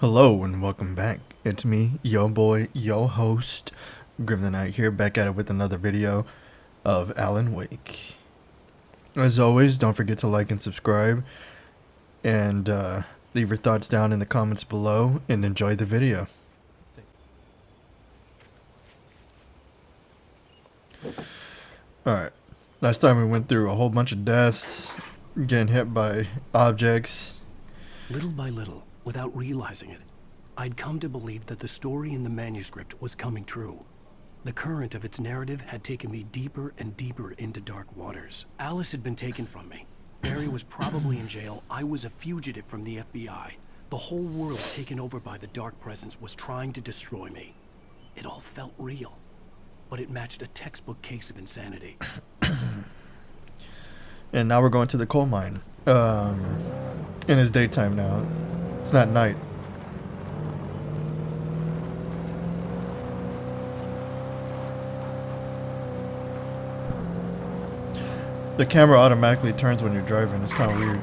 Hello and welcome back. It's me, yo boy, yo host, Grim the Knight here, back at it with another video of Alan Wake. As always, don't forget to like and subscribe, and leave your thoughts down in the comments below, and enjoy the video. Alright, last time we went through a whole bunch of deaths, getting hit by objects. Little by little, without realizing it, I'd come to believe that the story in the manuscript was coming true. The current of its narrative had taken me deeper and deeper into dark waters. Alice had been taken from me. Barry was probably in jail. I was a fugitive from the FBI. The whole world taken over by the Dark Presence was trying to destroy me. It all felt real, but it matched a textbook case of insanity. And now we're going to the coal mine. And it's daytime now. It's not night. The camera automatically turns when you're driving. It's kind of weird.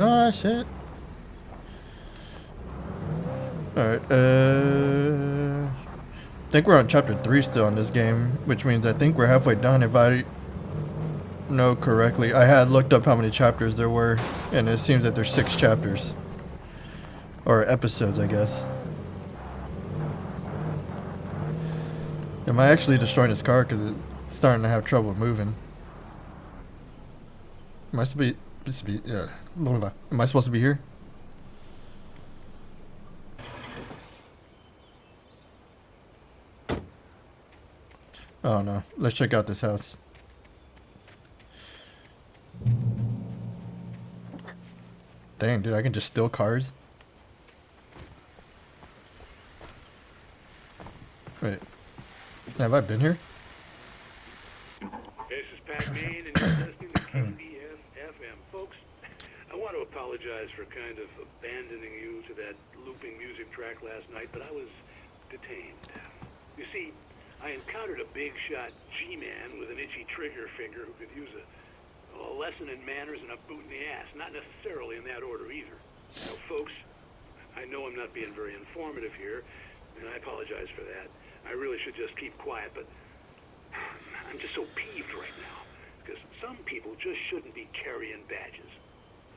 Oh shit. Alright, I think we're on chapter 3 still in this game, which means I think we're halfway done if I know correctly. I had looked up how many chapters there were, and it seems that there's 6 chapters. Or episodes, I guess. Am I actually destroying this car because it's starting to have trouble moving? Am I supposed to be, am I supposed to be here? Oh no, let's check out this house. Dang, dude, I can just steal cars? Wait, have I been here? This is Pat Main, and you're listening to KDF-FM. Folks, I want to apologize for kind of abandoning you to that looping music track last night, but I was detained. You see, I encountered a big-shot G-man with an itchy trigger finger who could use a lesson in manners and a boot in the ass. Not necessarily in that order either. Now, folks, I know I'm not being very informative here, and I apologize for that. I really should just keep quiet, but I'm just so peeved right now, because some people just shouldn't be carrying badges.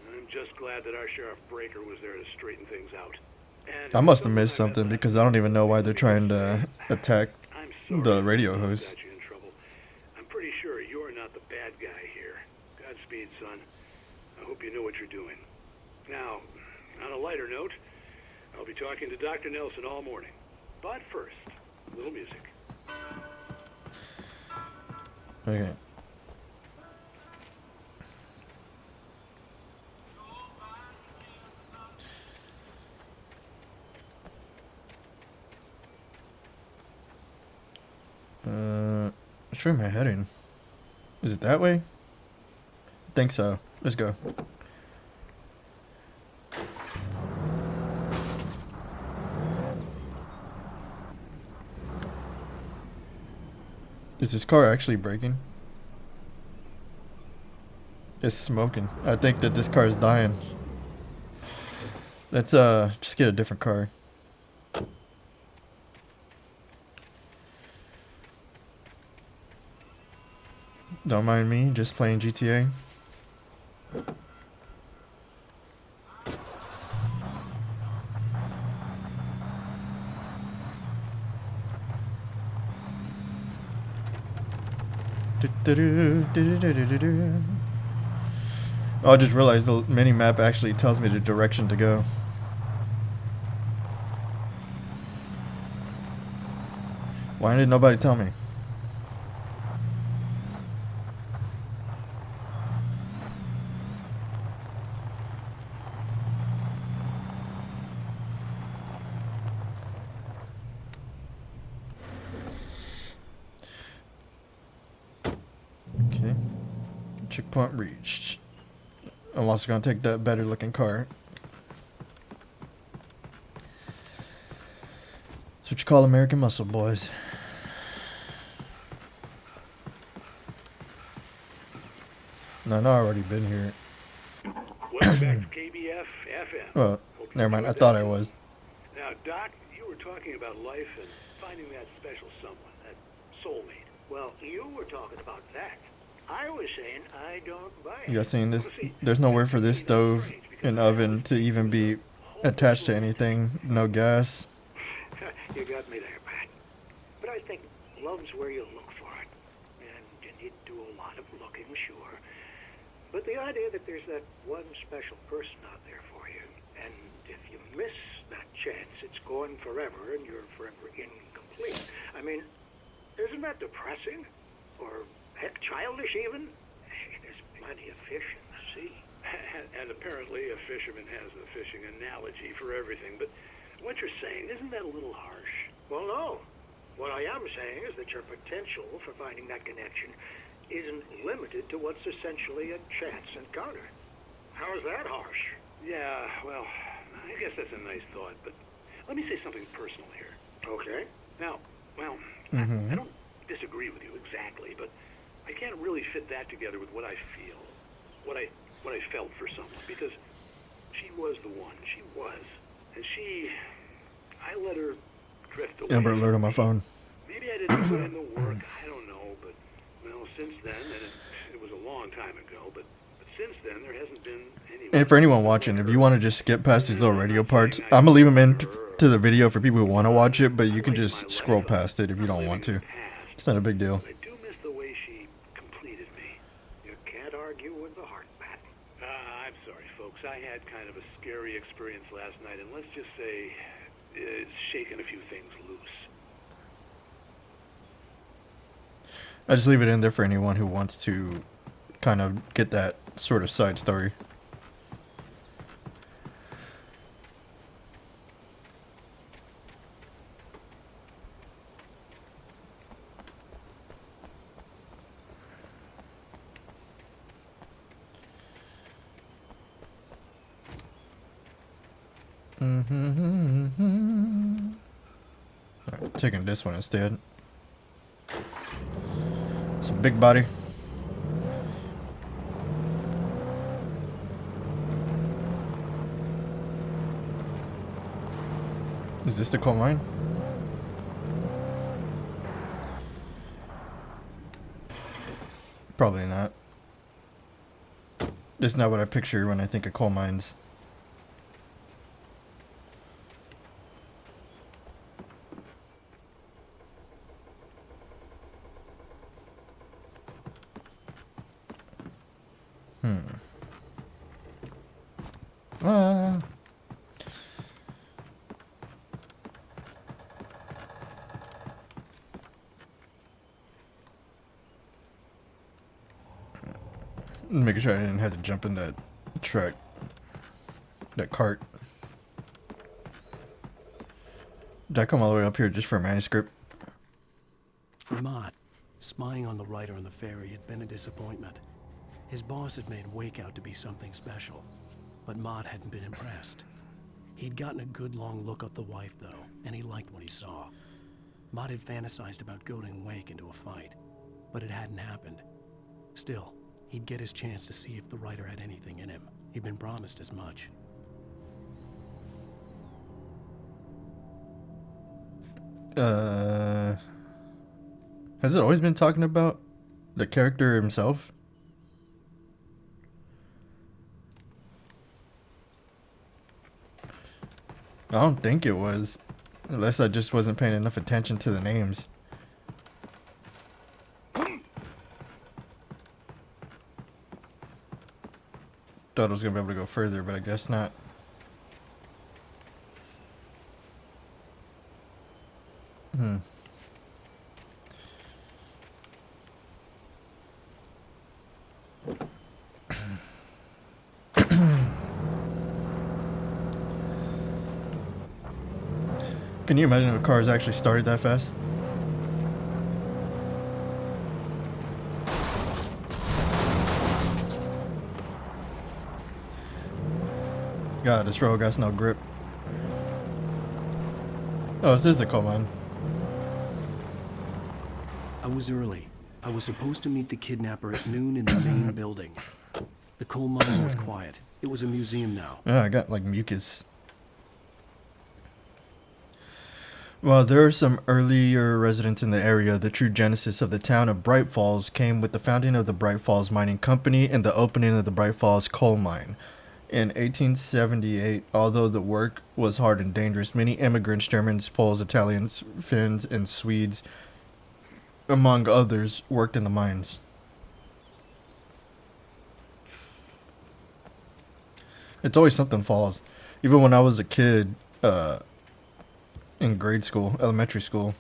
And I'm just glad that our Sheriff Breaker was there to straighten things out. And I must have missed something because I don't even know why they're trying to attack the radio host. Got you in trouble. I'm pretty sure you're not the bad guy here. Godspeed, son. I hope you know what you're doing. Now, on a lighter note, I'll be talking to Dr. Nelson all morning. But first, a little music. Okay. Which way am I heading? Is it that way? I think so. Let's go. Is this car actually braking? It's smoking. I think that this car is dying. Let's just get a different car. Don't mind me, just playing GTA. Oh, I just realized the mini map actually tells me the direction to go. Why did nobody tell me? Okay. Checkpoint reached. I'm also gonna take that better looking car. Switch call American Muscle Boys. No, I already been here. Welcome back to KBF FM. Well, Hope you never mind. I enjoyed thought that I too. was. Now, Doc, you were talking about life and finding that special someone, that soulmate. Well, you were talking about that. I was saying I don't buy it. You guys seen this? Well, see, There's nowhere for this that's stove strange because and I oven always to think even it be was a whole attached to little- anything. No gas. You got me there, Pat. But I think love's where you look for it. And you need to do a lot of looking, sure. But the idea that there's that one special person out there for you, and if you miss that chance, it's gone forever and you're forever incomplete. I mean, isn't that depressing? Or, heck, childish even? Hey, there's plenty of fish in the sea. And apparently a fisherman has a fishing analogy for everything, but what you're saying, isn't that a little harsh? Well, no. What I am saying is that your potential for finding that connection isn't limited to what's essentially a chance encounter. How is that harsh? Yeah, well, I guess that's a nice thought, but let me say something personal here. Okay. Now, well, Mhm. I don't disagree with you exactly, but I can't really fit that together with what I feel, what I felt for someone, because she was the one. She was. And I let her drift away. Amber Alert on my phone. Maybe I didn't put in the work. I don't know, but well, since then, and it was a long time ago, but since then there hasn't been anyone. And for anyone watching, if you want to just skip past these little radio parts, I'm gonna leave them in to the video for people who want to watch it, but you can just scroll past it if you don't want to. It's not a big deal. I do miss the way she completed me. You can't argue with the heart, Pat. I'm sorry, folks. I had kind of a scary experience last night, and let's just say it's shaken a few things loose. I just leave it in there for anyone who wants to kind of get that sort of side story. Alright, taking this one instead. It's a big body. Is this the coal mine? Probably not. It's not what I picture when I think of coal mines. Ah. Making sure I didn't have to jump in that truck, that cart. Did I come all the way up here just for a manuscript? For Mott, spying on the writer on the ferry had been a disappointment. His boss had made Wake out to be something special, but Mott hadn't been impressed. He'd gotten a good long look at the wife, though, and he liked what he saw. Mott had fantasized about goading Wake into a fight, but it hadn't happened. Still, he'd get his chance to see if the writer had anything in him. He'd been promised as much. Has it always been talking about the character himself? I don't think it was, unless I just wasn't paying enough attention to the names. Thought I was gonna be able to go further, but I guess not. Can you imagine if cars actually started that fast? God, this road got no grip. Oh, this is the coal mine. was early. I was supposed to meet the kidnapper at noon in the main building. The coal mine was quiet. It was a museum now. Yeah, I got like mucus. While there are some earlier residents in the area, the true genesis of the town of Bright Falls came with the founding of the Bright Falls Mining Company and the opening of the Bright Falls coal mine. In 1878, although the work was hard and dangerous, many immigrants, Germans, Poles, Italians, Finns, and Swedes, among others, worked in the mines. It's always something falls. Even when I was a kid, in grade school, elementary school,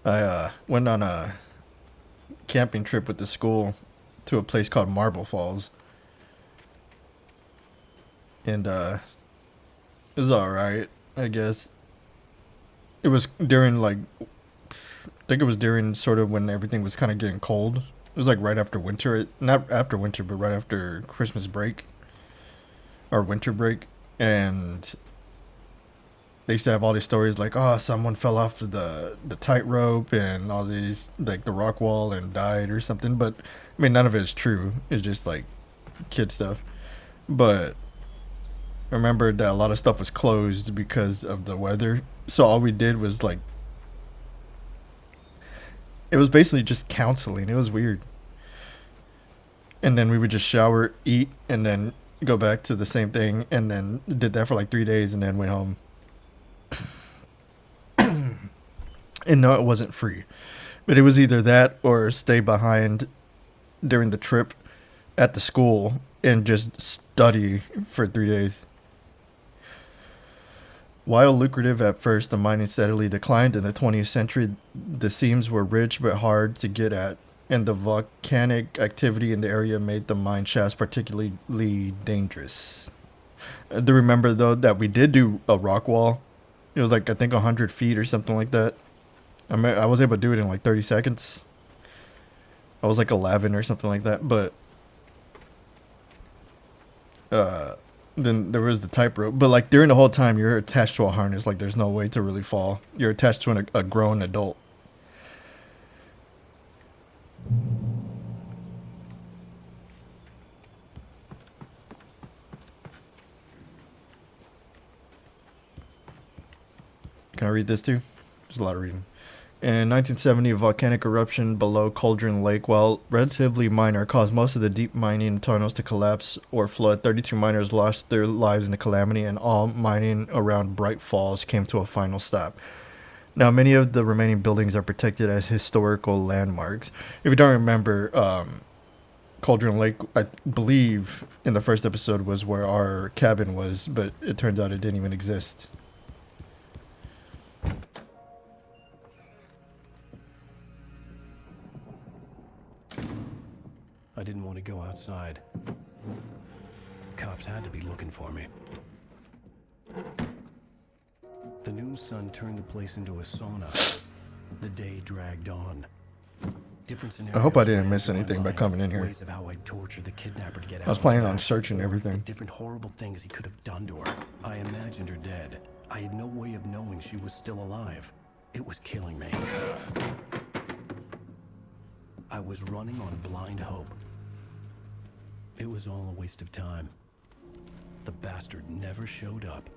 I went on a camping trip with the school to a place called Marble Falls. And it was alright, I guess. It was during like, I think it was during sort of when everything was kind of getting cold. It was like right after winter, not after winter, but right after Christmas break or winter break. And they used to have all these stories like, oh, someone fell off the tightrope and all these, like the rock wall and died or something. But I mean, none of it is true. It's just like kid stuff. But I remember that a lot of stuff was closed because of the weather. So all we did was like, it was basically just counseling. It was weird. And then we would just shower, eat, and then go back to the same thing. And then did that for like 3 days and then went home. And no, it wasn't free, but it was either that or stay behind during the trip at the school and just study for 3 days. While lucrative at first, the mining steadily declined in the 20th century. The seams were rich but hard to get at, and the volcanic activity in the area made the mine shafts particularly dangerous. Do remember though that we did do a rock wall. It was like, I think 100 feet or something like that. I mean, I was able to do it in like 30 seconds. I was like 11 or something like that. But then there was the tightrope. But like during the whole time, you're attached to a harness. Like there's no way to really fall. You're attached to a grown adult. Can I read this too? There's a lot of reading. In 1970, a volcanic eruption below Cauldron Lake, while relatively minor, caused most of the deep mining tunnels to collapse or flood. 32 miners lost their lives in the calamity, and all mining around Bright Falls came to a final stop. Now, many of the remaining buildings are protected as historical landmarks. If you don't remember, Cauldron Lake, I believe, in the first episode was where our cabin was, but it turns out it didn't even exist. I didn't want to go outside. Cops had to be looking for me. The noon sun turned the place into a sauna. The day dragged on. Different scenarios. I hope I didn't miss anything by coming in here. Ways of how I'd torture the kidnapper to get out. I was planning on searching everything. The different horrible things he could have done to her. I imagined her dead. I had no way of knowing she was still alive. It was killing me. I was running on blind hope. It was all a waste of time. The bastard never showed up.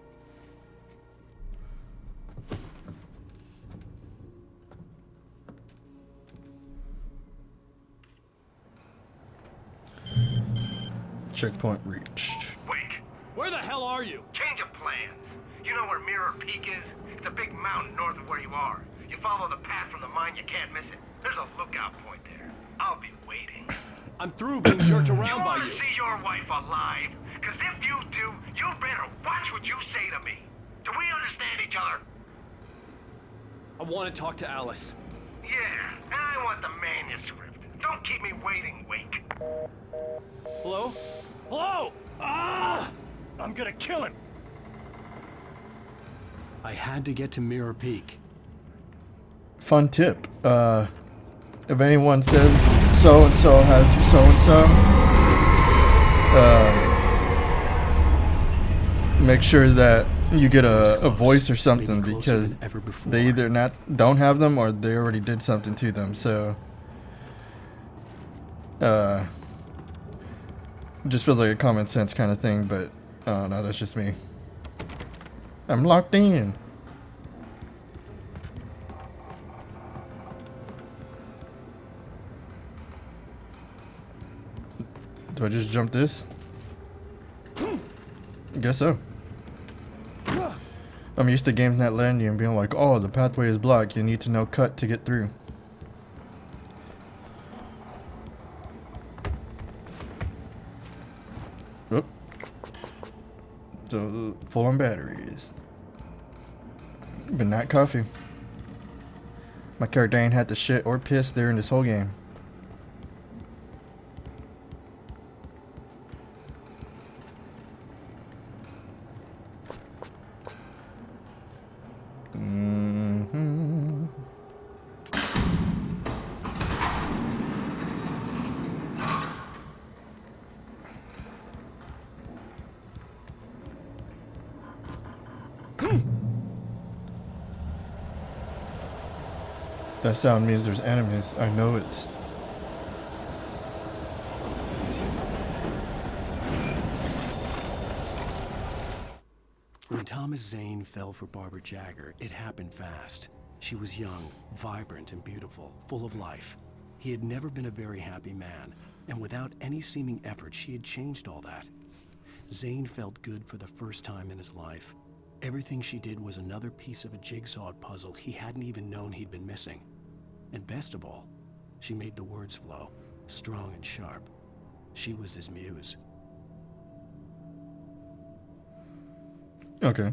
Checkpoint reached. Wake! Where the hell are you? Change of plans. You know where Mirror Peak is? It's a big mountain north of where you are. You follow the path from the mine, you can't miss it. There's a lookout point there. I'll be waiting. I'm through being jerked around by You you. wanna see your wife alive? Cause if you do, you better watch what you say to me. Do we understand each other? I want to talk to Alice. Yeah, and I want the manuscript. Don't keep me waiting, Wake. Hello? Hello? Ah! I'm gonna kill him. I had to get to Mirror Peak. Fun tip. If anyone says so-and-so has so-and-so, make sure that you get It was a close, voice or maybe something closer because than ever before. they either don't have them or they already did something to them. So just feels like a common sense kind of thing, but I don't know, that's just me. I'm locked in. Do I just jump this? I guess so. I'm used to games not letting you and being like, oh, the pathway is blocked. You need to know cut to get through. Oop. So, full on batteries. But not coffee. My character ain't had to shit or piss during this whole game. That sound means there's enemies. I know it. When Thomas Zane fell for Barbara Jagger, it happened fast. She was young, vibrant, and beautiful, full of life. He had never been a very happy man, and without any seeming effort, she had changed all that. Zane felt good for the first time in his life. Everything she did was another piece of a jigsaw puzzle he hadn't even known he'd been missing. And best of all, she made the words flow, strong and sharp. She was his muse. Okay.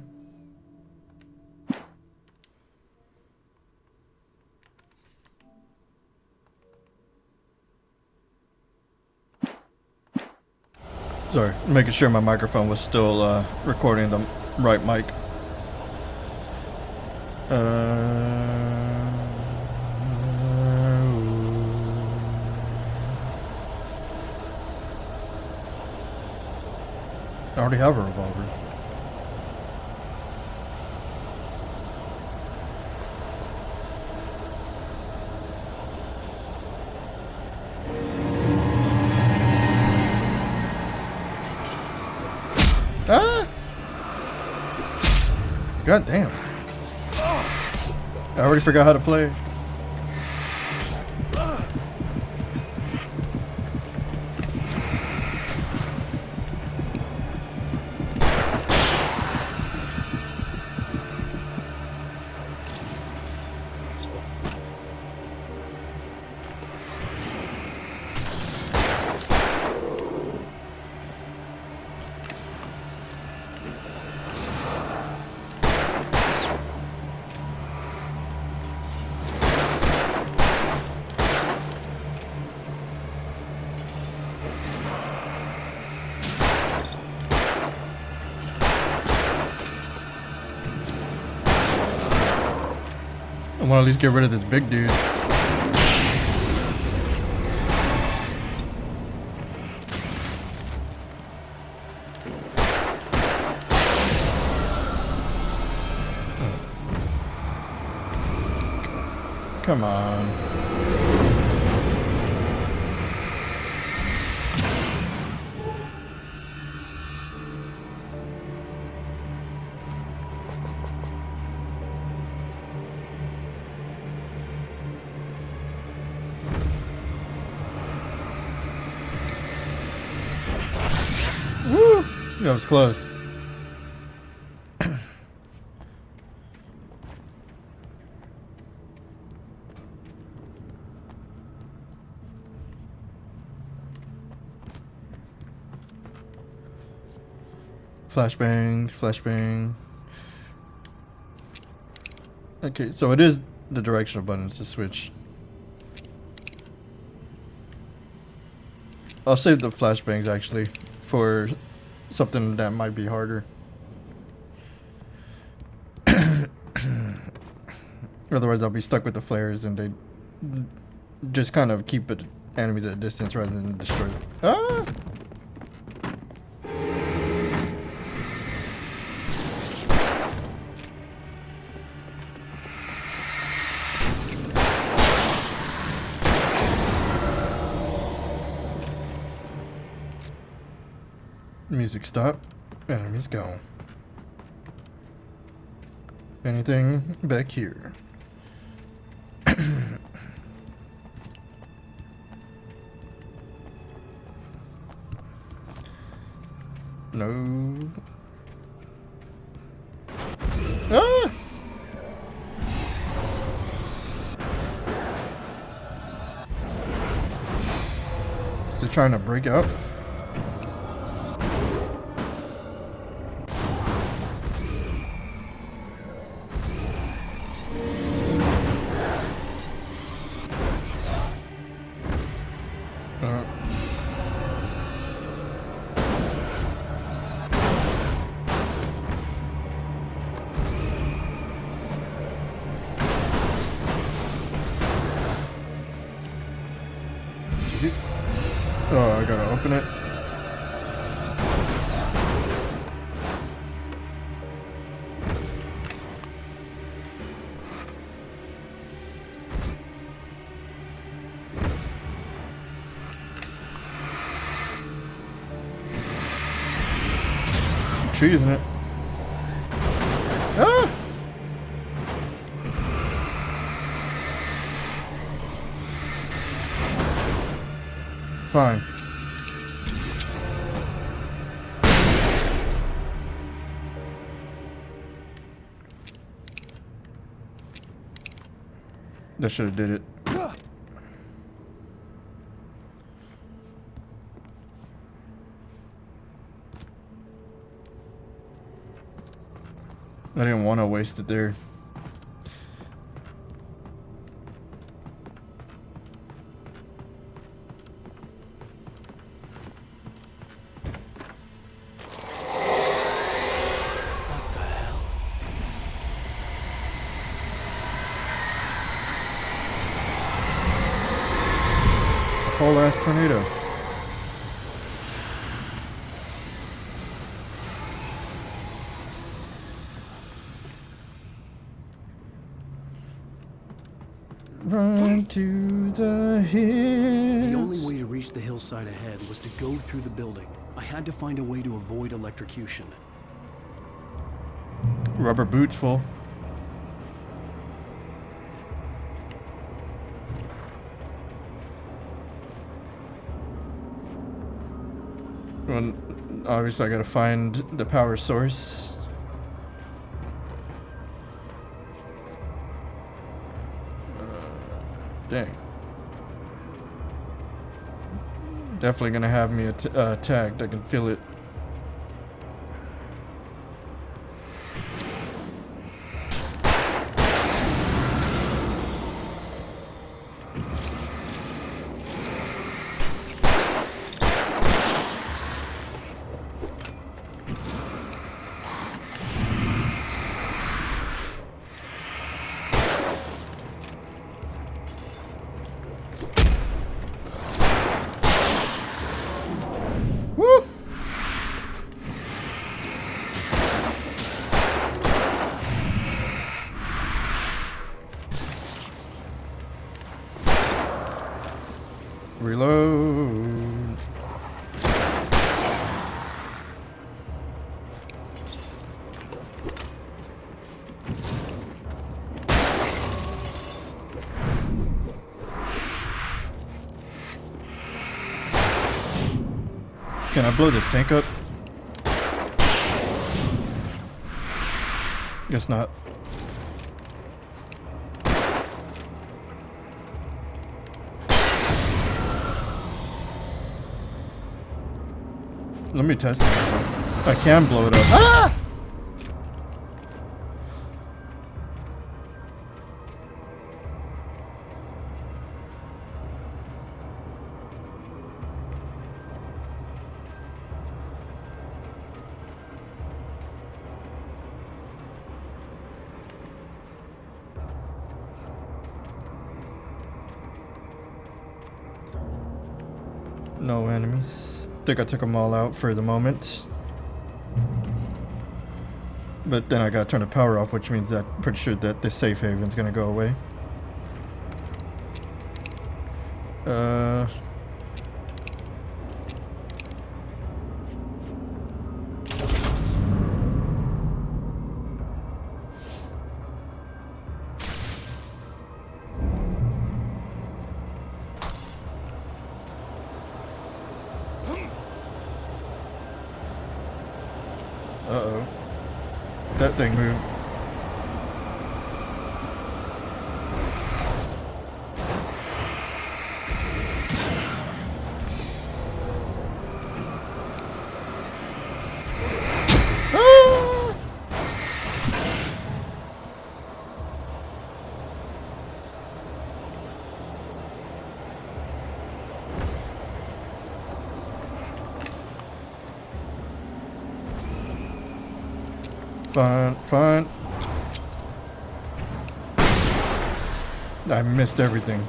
Sorry, making sure my microphone was still recording the right mic. I already have a revolver. Ah! God damn. I already forgot how to play. I want to at least get rid of this big dude. Come on. Woo! That was close. Flashbang, flashbang. Okay, so it is the directional buttons to switch. I'll save the flashbangs actually for something that might be harder. Otherwise I'll be stuck with the flares and they just kind of keep it enemies at a distance rather than destroy them. Ah! Music stop. Enemies gone. Anything back here? No. Ah! Is it trying to break out? Oh, I gotta open it. Cheesing it. Ah! Fine. That should have did it. I didn't want to waste it there. What the hell? A whole ass tornado. Run to the hills. The only way to reach the hillside ahead was to go through the building. I had to find a way to avoid electrocution. Rubber boots full. Well, obviously I gotta find the power source. Dang. Definitely gonna have me tagged. I can feel it. Woo! Reload. Can I blow this tank up? Guess not. Let me test it. I can blow it up. Ah! No enemies. Think I took them all out for the moment. But then I gotta turn the power off, which means that I'm pretty sure that the safe haven's gonna go away. That thing moved. Fine, fine. I missed everything.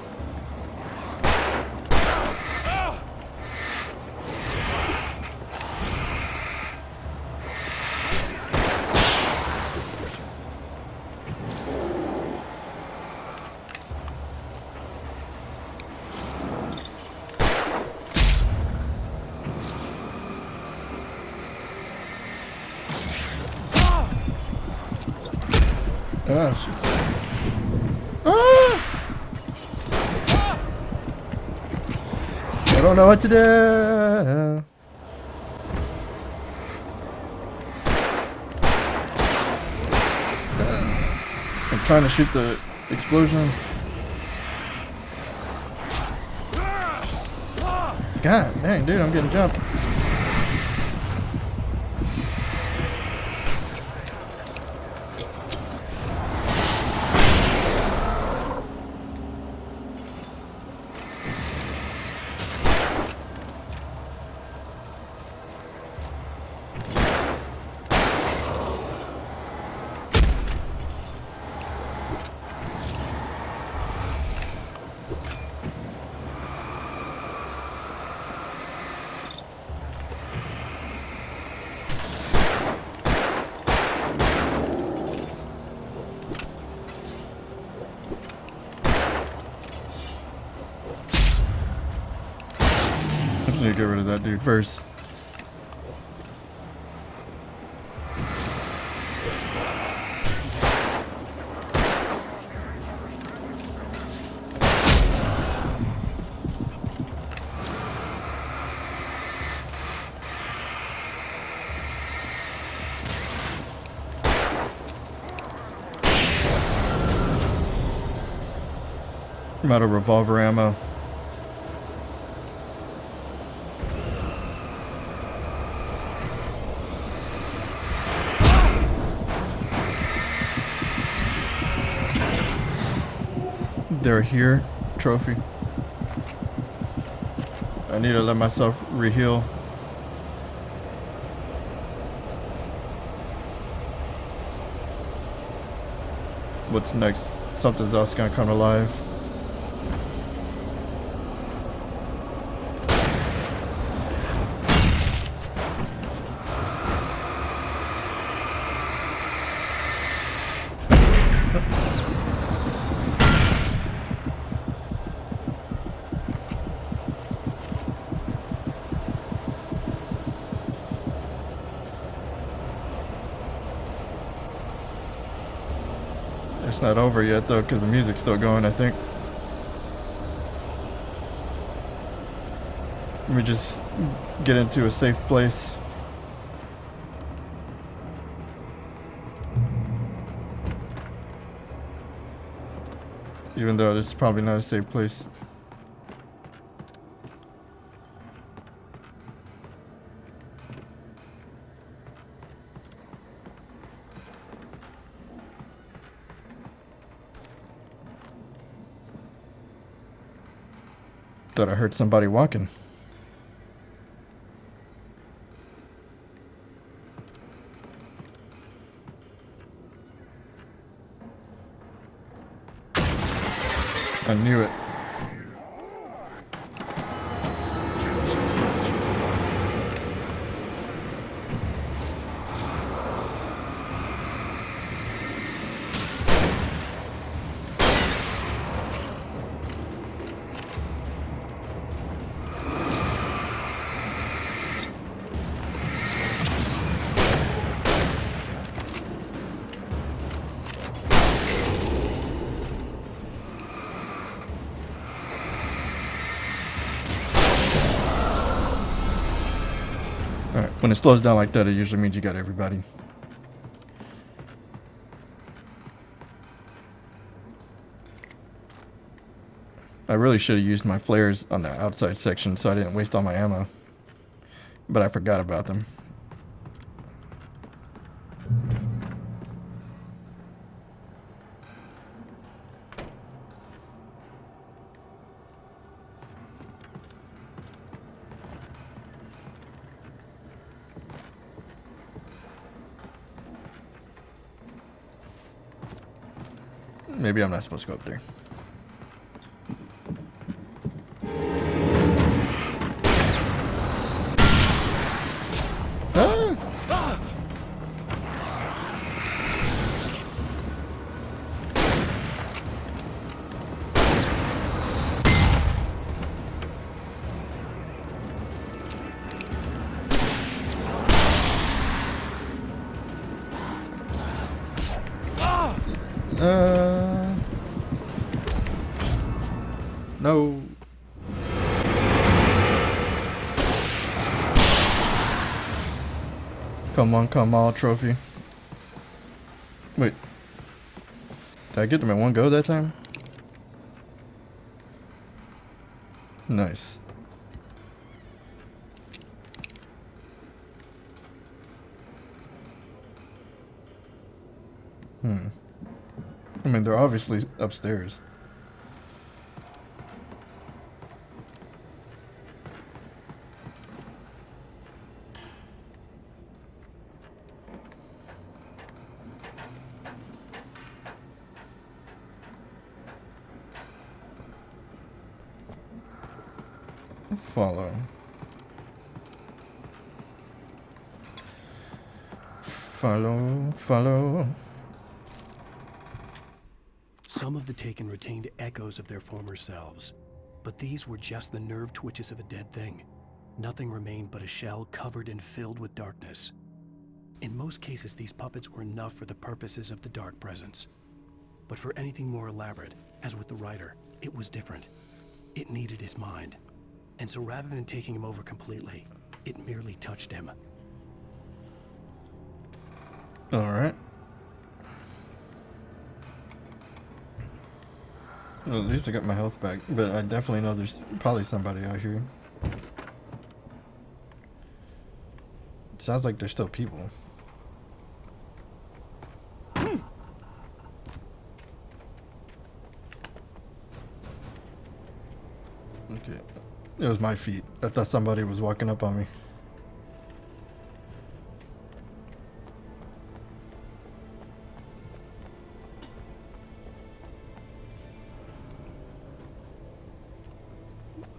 Oh, shit. Ah! I don't know what to do. I'm trying to shoot the explosion. God dang, dude, I'm getting jumped. I need to get rid of that dude first. I'm out of revolver ammo. They're here. Trophy. I need to let myself reheal. What's next? Something else gonna come alive. It's not over yet though, because the music's still going, I think. Let me just get into a safe place. Even though this is probably not a safe place. Thought I heard somebody walking. I knew it. Alright, when it slows down like that, it usually means you got everybody. I really should have used my flares on the outside section so I didn't waste all my ammo. But I forgot about them. Maybe I'm not supposed to go up there. Ah! No. Come on, trophy. Wait. Did I get them in one go that time? Nice. I mean, they're obviously upstairs. Follow. Follow. Some of the Taken retained echoes of their former selves, but these were just the nerve twitches of a dead thing. Nothing remained but a shell covered and filled with darkness. In most cases, these puppets were enough for the purposes of the Dark Presence. But for anything more elaborate, as with the writer, it was different. It needed his mind. And so rather than taking him over completely, it merely touched him. Alright. Well, at least I got my health back, but I definitely know there's probably somebody out here. It sounds like there's still people. Okay. It was my feet. I thought somebody was walking up on me.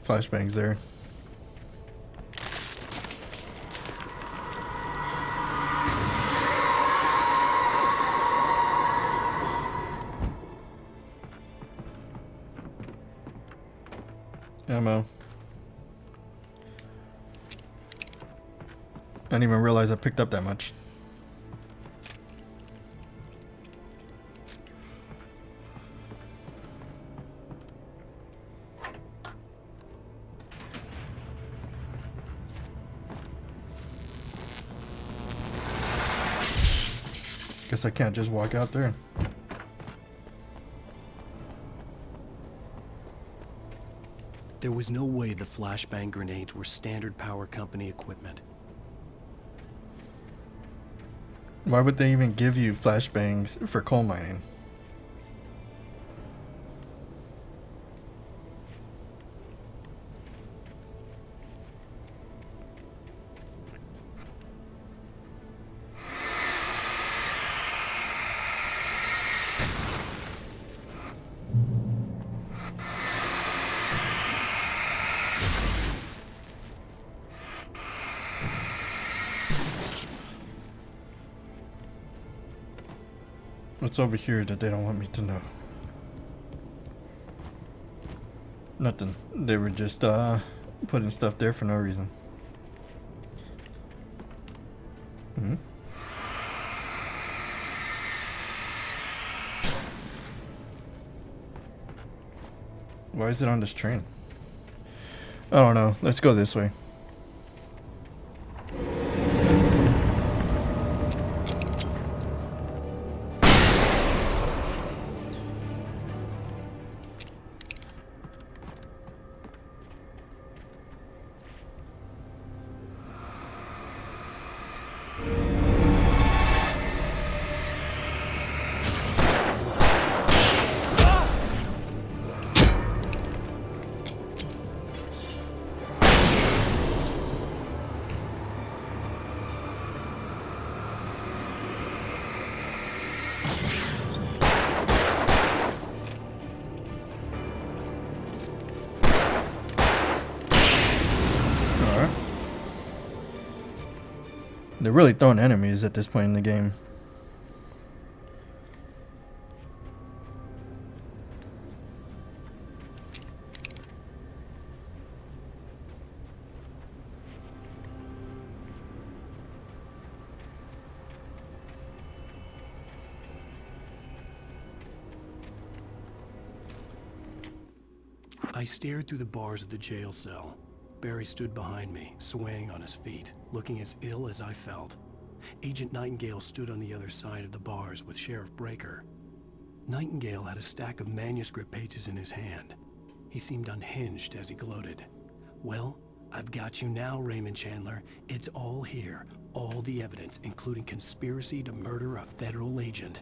Flashbangs there. Ammo. I didn't even realize I picked up that much. Guess I can't just walk out there. There was no way the flashbang grenades were Standard Power Company equipment. Why would they even give you flashbangs for coal mining? What's over here that they don't want me to know? Nothing. They were just putting stuff there for no reason. Why is it on this train? I don't know. Let's go this way. They're really throwing enemies at this point in the game. I stared through the bars of the jail cell. Barry stood behind me, swaying on his feet, looking as ill as I felt. Agent Nightingale stood on the other side of the bars with Sheriff Breaker. Nightingale had a stack of manuscript pages in his hand. He seemed unhinged as he gloated. "Well, I've got you now, Raymond Chandler. It's all here. All the evidence, including conspiracy to murder a federal agent."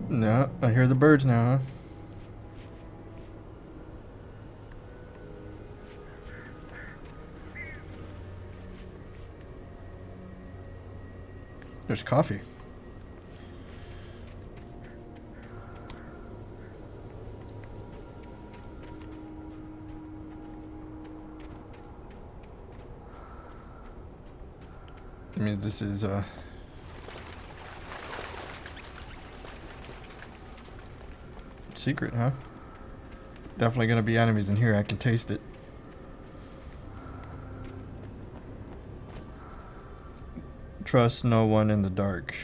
No, I hear the birds now, huh? There's coffee. I mean, this is secret, huh? Definitely gonna be enemies in here. I can taste it. Trust no one in the dark.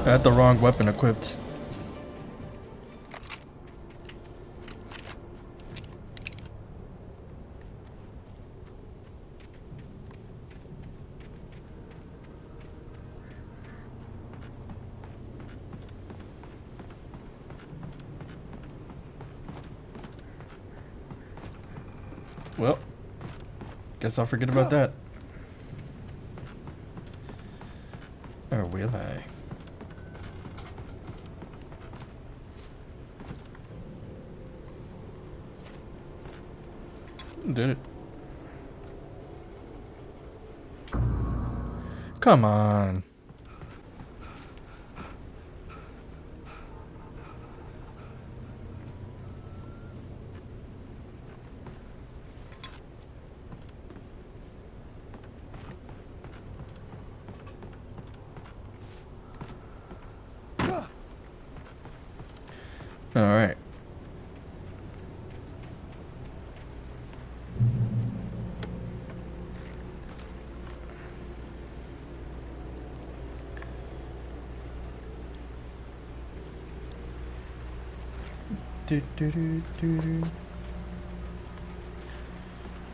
I had the wrong weapon equipped. Well, guess I'll forget about that. Or will I? Did it? Come on. All right.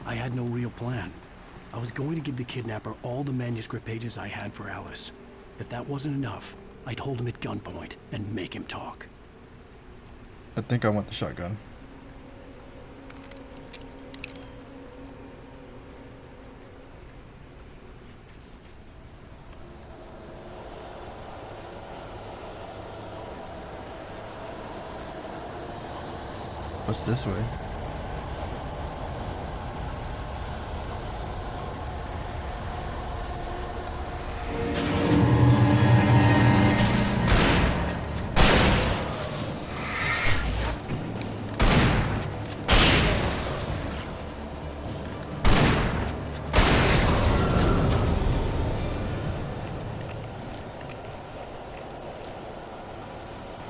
I had no real plan. I was going to give the kidnapper all the manuscript pages I had for Alice. If that wasn't enough, I'd hold him at gunpoint and make him talk. I think I want the shotgun. What's this way?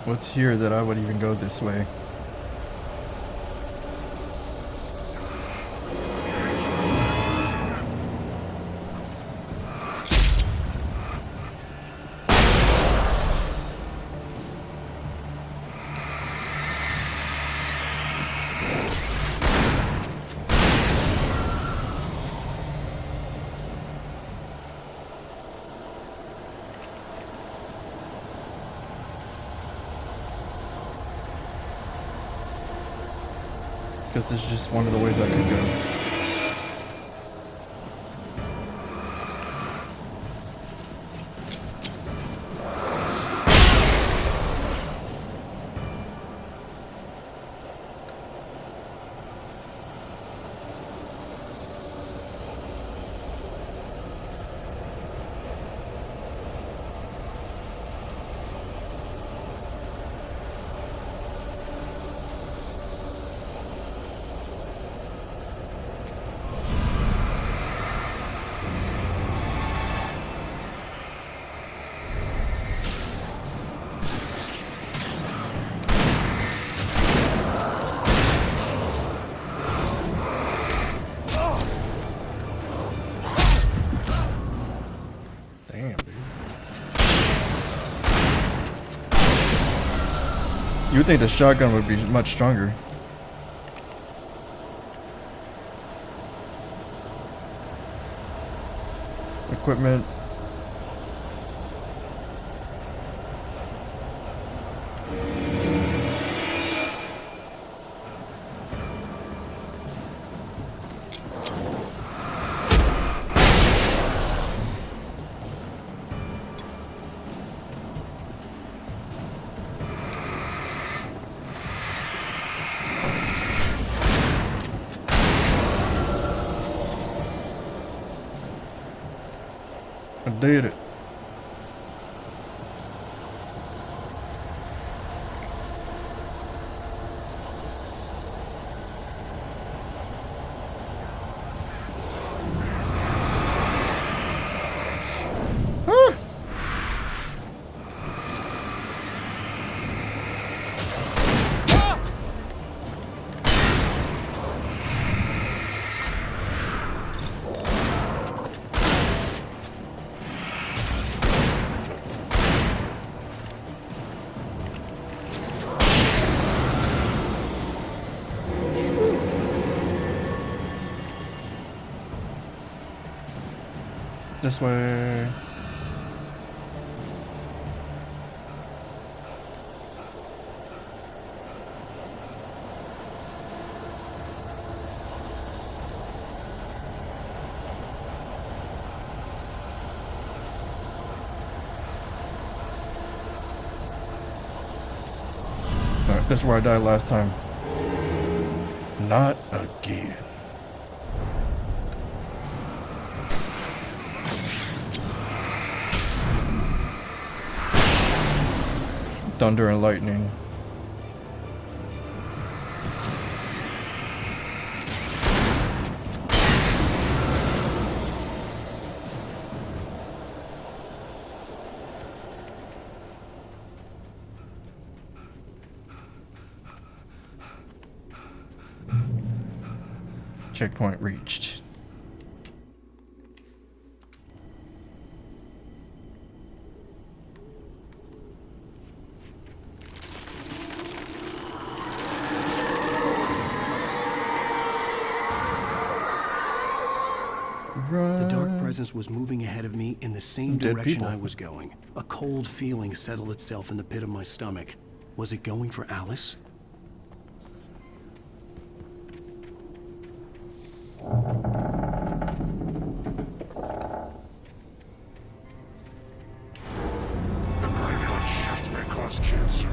What's here that I would even go this way? Because it's just one of the ways I could go. Damn, dude. You would think the shotgun would be much stronger. Equipment. I did it. Ah! This way. Alright, this is where I died last time. Not again. Thunder and lightning. Checkpoint reached. The dark presence was moving ahead of me in the same Dead direction people. I was going. A cold feeling settled itself in the pit of my stomach. Was it going for Alice? The graveyard shift may cause cancer.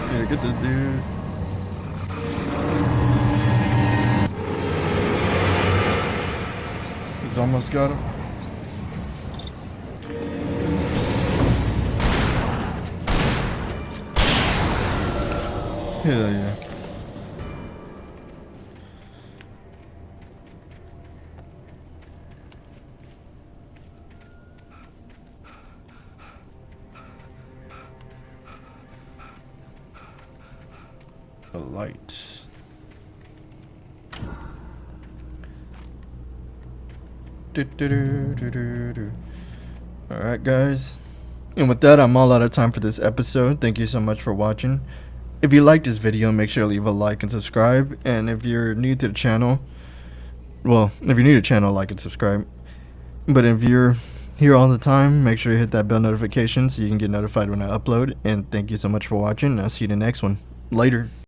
Yeah, get this dude. He's almost got him. Hell yeah. A light. Alright, guys. And with that, I'm all out of time for this episode. Thank you so much for watching. If you liked this video, make sure to leave a like and subscribe. And if you're new to the channel, well, if you're new to the channel, like and subscribe. But if you're here all the time, make sure you hit that bell notification so you can get notified when I upload. And thank you so much for watching. I'll see you in the next one. Later.